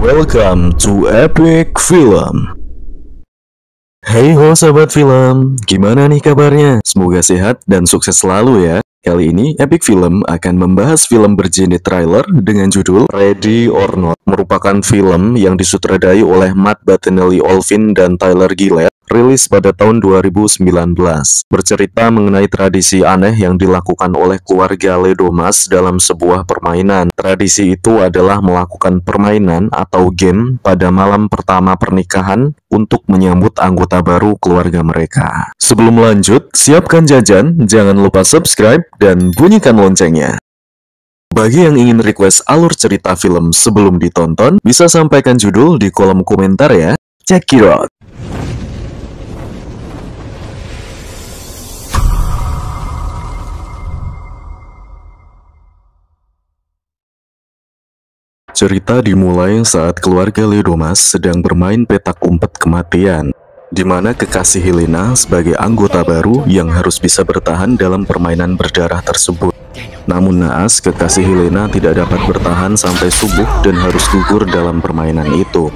Welcome to Epic Film. Hey ho sahabat film, gimana nih kabarnya? Semoga sehat dan sukses selalu ya. Kali ini Epic Film akan membahas film bergenre trailer dengan judul Ready or Not. Merupakan film yang disutradai oleh Matt Bettinelli-Olphin dan Tyler Gillett, rilis pada tahun 2019. Bercerita mengenai tradisi aneh yang dilakukan oleh keluarga Ledomas dalam sebuah permainan. Tradisi itu adalah melakukan permainan atau game pada malam pertama pernikahan untuk menyambut anggota baru keluarga mereka. Sebelum lanjut, siapkan jajan, jangan lupa subscribe dan bunyikan loncengnya. Bagi yang ingin request alur cerita film sebelum ditonton, bisa sampaikan judul di kolom komentar ya. Check it out! Cerita dimulai saat keluarga Ledomas sedang bermain petak umpet kematian, di mana kekasih Helena sebagai anggota baru yang harus bisa bertahan dalam permainan berdarah tersebut. Namun naas, kekasih Helena tidak dapat bertahan sampai subuh dan harus gugur dalam permainan itu.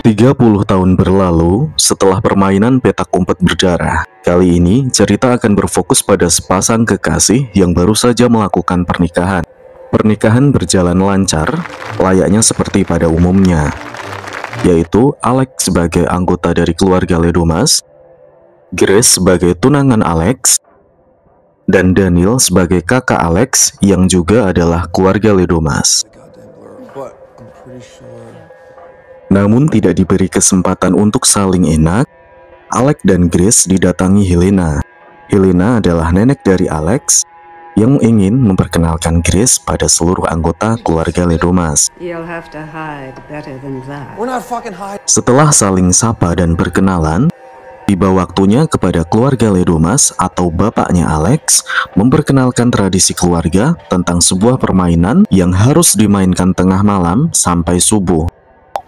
30 tahun berlalu, setelah permainan petak umpet berdarah, kali ini cerita akan berfokus pada sepasang kekasih yang baru saja melakukan pernikahan. Pernikahan berjalan lancar, layaknya seperti pada umumnya, yaitu Alex sebagai anggota dari keluarga Ledomas, Grace sebagai tunangan Alex, dan Daniel sebagai kakak Alex yang juga adalah keluarga Ledomas. Namun tidak diberi kesempatan untuk saling enak, Alex dan Grace didatangi Helena. Helena adalah nenek dari Alex yang ingin memperkenalkan Grace pada seluruh anggota keluarga Ledomas. Setelah saling sapa dan berkenalan, tiba waktunya kepada keluarga Ledomas atau bapaknya Alex memperkenalkan tradisi keluarga tentang sebuah permainan yang harus dimainkan tengah malam sampai subuh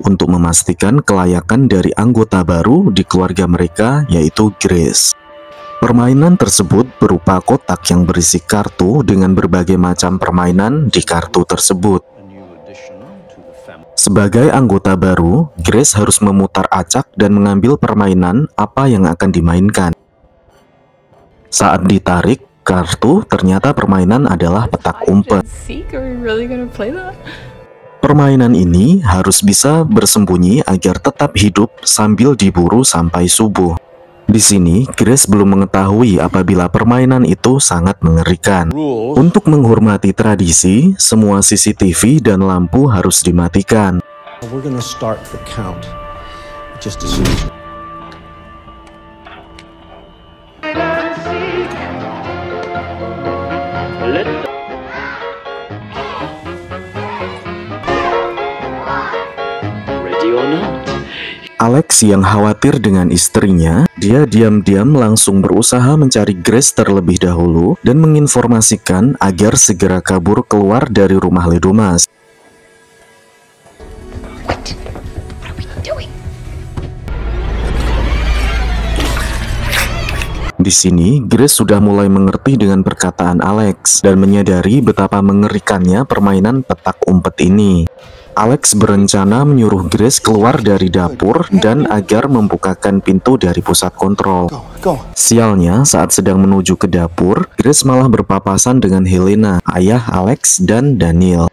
untuk memastikan kelayakan dari anggota baru di keluarga mereka, yaitu Grace. Permainan tersebut berupa kotak yang berisi kartu dengan berbagai macam permainan di kartu tersebut. Sebagai anggota baru, Grace harus memutar acak dan mengambil permainan apa yang akan dimainkan. Saat ditarik kartu, ternyata permainan adalah petak umpet. Permainan ini harus bisa bersembunyi agar tetap hidup sambil diburu sampai subuh. Di sini, Grace belum mengetahui apabila permainan itu sangat mengerikan. Untuk menghormati tradisi, semua CCTV dan lampu harus dimatikan. Alex yang khawatir dengan istrinya, dia diam-diam langsung berusaha mencari Grace terlebih dahulu dan menginformasikan agar segera kabur keluar dari rumah Ledomas. Di sini, Grace sudah mulai mengerti dengan perkataan Alex dan menyadari betapa mengerikannya permainan petak umpet ini. Alex berencana menyuruh Grace keluar dari dapur dan agar membukakan pintu dari pusat kontrol. Sialnya, saat sedang menuju ke dapur, Grace malah berpapasan dengan Helena, ayah Alex dan Daniel.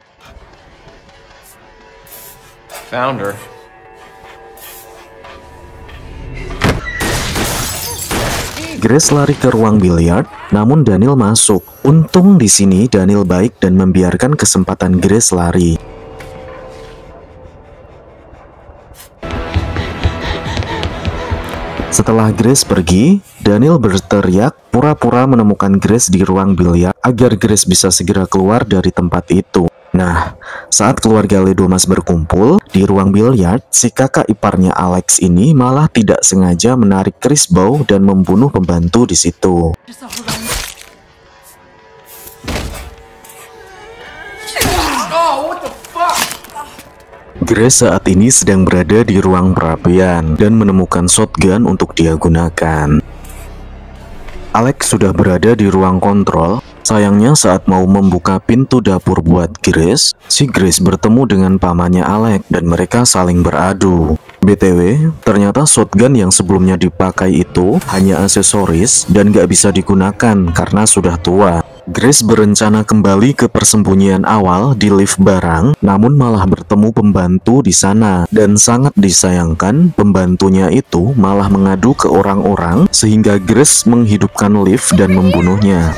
Grace lari ke ruang biliar, namun Daniel masuk. Untung di sini Daniel baik dan membiarkan kesempatan Grace lari. Setelah Grace pergi, Daniel berteriak pura-pura menemukan Grace di ruang biliar agar Grace bisa segera keluar dari tempat itu. Nah, saat keluarga Ledomas berkumpul di ruang biliar, si kakak iparnya Alex ini malah tidak sengaja menarik keris bow dan membunuh pembantu di situ. Grace saat ini sedang berada di ruang perapian dan menemukan shotgun untuk dia gunakan. Alex sudah berada di ruang kontrol Sayangnya saat mau membuka pintu dapur buat Grace, si Grace bertemu dengan pamannya Alex dan mereka saling beradu. BTW, ternyata shotgun yang sebelumnya dipakai itu hanya aksesoris dan gak bisa digunakan karena sudah tua. Grace berencana kembali ke persembunyian awal di lift barang, namun malah bertemu pembantu di sana. Dan sangat disayangkan, pembantunya itu malah mengadu ke orang-orang sehingga Grace menghidupkan lift dan membunuhnya.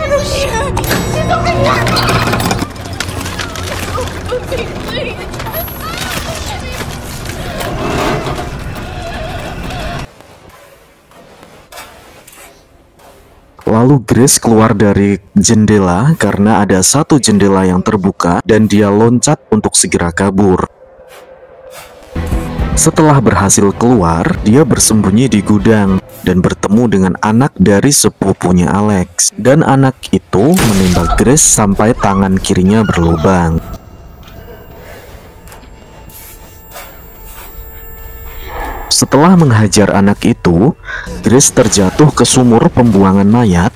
Lalu Grace keluar dari jendela karena ada satu jendela yang terbuka dan dia loncat untuk segera kabur. Setelah berhasil keluar, dia bersembunyi di gudang dan bertemu dengan anak dari sepupunya Alex. Dan anak itu menembak Grace sampai tangan kirinya berlubang. Setelah menghajar anak itu, Grace terjatuh ke sumur pembuangan mayat.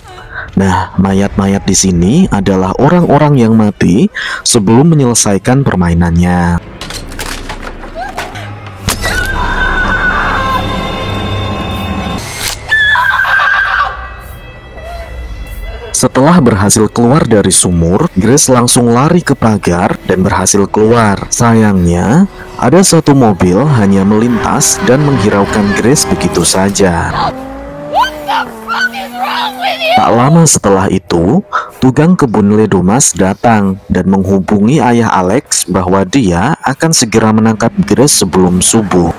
Nah, mayat-mayat di sini adalah orang-orang yang mati sebelum menyelesaikan permainannya. Setelah berhasil keluar dari sumur, Grace langsung lari ke pagar dan berhasil keluar. Sayangnya, ada satu mobil hanya melintas dan menghiraukan Grace begitu saja. Tak lama setelah itu, tukang kebun Ledomas datang dan menghubungi ayah Alex bahwa dia akan segera menangkap Grace sebelum subuh.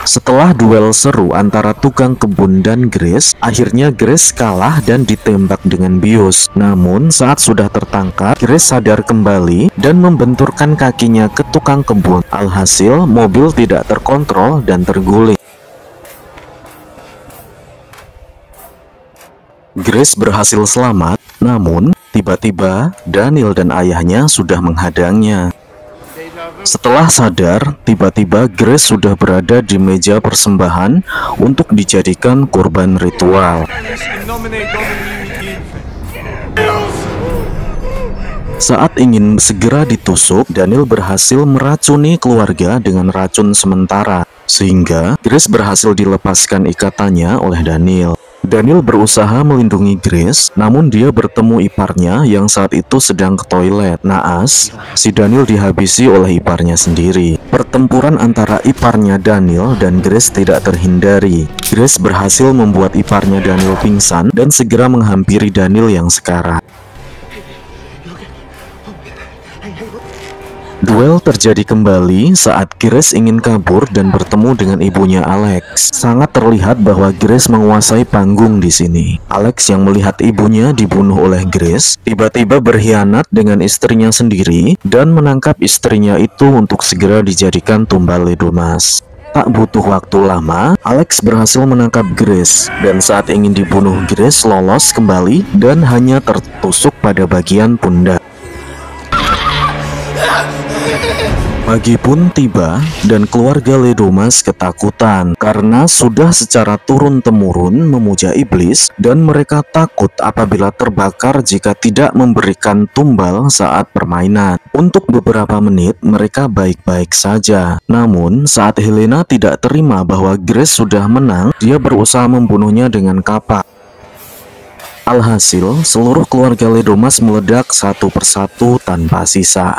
Setelah duel seru antara tukang kebun dan Grace, akhirnya Grace kalah dan ditembak dengan bius. Namun saat sudah tertangkap, Grace sadar kembali dan membenturkan kakinya ke tukang kebun. Alhasil, mobil tidak terkontrol dan terguling. Grace berhasil selamat, namun tiba-tiba Daniel dan ayahnya sudah menghadangnya. Setelah sadar, tiba-tiba Grace sudah berada di meja persembahan untuk dijadikan korban ritual. Saat ingin segera ditusuk, Daniel berhasil meracuni keluarga dengan racun sementara, sehingga Grace berhasil dilepaskan ikatannya oleh Daniel. Daniel berusaha melindungi Grace, namun dia bertemu iparnya yang saat itu sedang ke toilet. Naas, si Daniel dihabisi oleh iparnya sendiri. Pertempuran antara iparnya Daniel dan Grace tidak terhindari. Grace berhasil membuat iparnya Daniel pingsan dan segera menghampiri Daniel yang sekarat. Duel terjadi kembali saat Grace ingin kabur dan bertemu dengan ibunya Alex. Sangat terlihat bahwa Grace menguasai panggung di sini. Alex yang melihat ibunya dibunuh oleh Grace, tiba-tiba berkhianat dengan istrinya sendiri dan menangkap istrinya itu untuk segera dijadikan tumbal Ledomas. Tak butuh waktu lama, Alex berhasil menangkap Grace, dan saat ingin dibunuh Grace lolos kembali dan hanya tertusuk pada bagian pundak. Pagi pun tiba dan keluarga Ledomas ketakutan karena sudah secara turun-temurun memuja iblis dan mereka takut apabila terbakar jika tidak memberikan tumbal saat permainan. Untuk beberapa menit mereka baik-baik saja. Namun saat Helena tidak terima bahwa Grace sudah menang, dia berusaha membunuhnya dengan kapak. Alhasil, seluruh keluarga Ledomas meledak satu persatu tanpa sisa.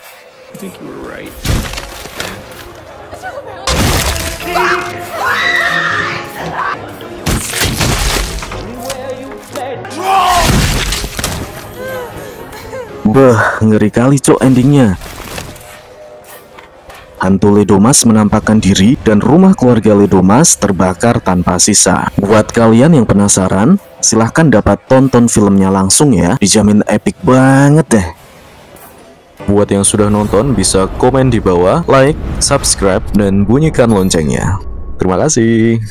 Beh, ngeri kali cok endingnya. Hantu Ledomas menampakkan diri dan rumah keluarga Ledomas terbakar tanpa sisa. Buat kalian yang penasaran, silahkan dapat tonton filmnya langsung ya. Dijamin epic banget deh. Buat yang sudah nonton bisa komen di bawah, like, subscribe, dan bunyikan loncengnya. Terima kasih.